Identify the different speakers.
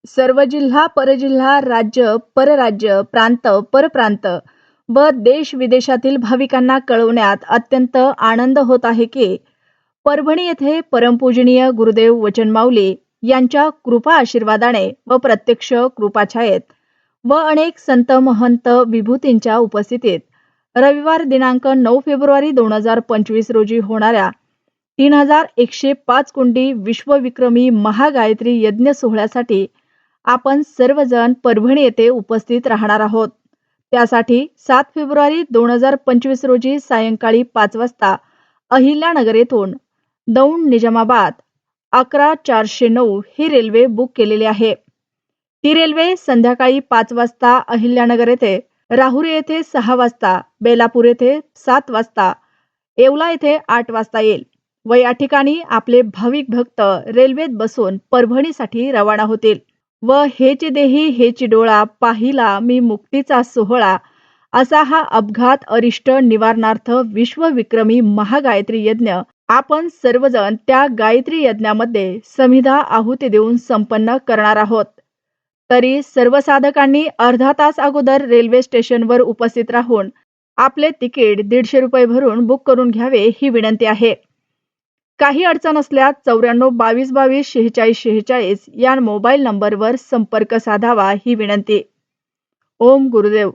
Speaker 1: सर्व जिल्हा परजिल्हा, राज्य परराज्य, प्रांत परप्रांत व देश विदेशातील भाविकांना कळवण्यात अत्यंत आनंद होत आहे की परभणी येथे परमपूजनीय गुरुदेव वचनमाऊली यांच्या कृपा आशीर्वादाने व प्रत्यक्ष कृपाछायेत व अनेक संत महंत विभूतींच्या उपस्थितीत रविवार दिनांक 9 फेब्रुवारी 2025 रोजी होणाऱ्या 3105 कुंडी विश्वविक्रमी महागायत्री यज्ञ सोहळ्यासाठी आपण सर्वजण परभणी येथे उपस्थित राहणार आहोत। त्यासाठी 7 फेब्रुवारी 2025 रोजी सायंकाळी 5 वाजता अहिल्यानगर येथून दौंड निजामाबाद 11409 ही रेल्वे बुक केलेली आहे। ती रेल्वे संध्याकाळी 5 वाजता अहिल्यानगर येथे, राहुरी येथे 6 वाजता, बेलापूर येथे 7 वाजता, येवला येथे 8 वाजता येईल व या ठिकाणी आपले भाविक भक्त रेल्वेत बसून परभणीसाठी रवाना होतील व हेची देही हेची डोळा पाहिला मी मुक्तीचा सोहळा असा हा अपघात अरिष्ट निवारणार्थ विश्वविक्रमी महागायत्री यज्ञ आपण सर्वजण त्या गायत्री यज्ञामध्ये समिधा आहुती देऊन संपन्न करणार आहोत। तरी सर्व साधकांनी अर्धा तास अगोदर रेल्वे स्टेशनवर उपस्थित राहून आपले तिकीट 150 रुपये भरून बुक करून घ्यावे ही विनंती आहे। काही अडचण असल्यास 94 22 22 46 46 या मोबाईल नंबरवर संपर्क साधावा ही विनंती। ओम गुरुदेव।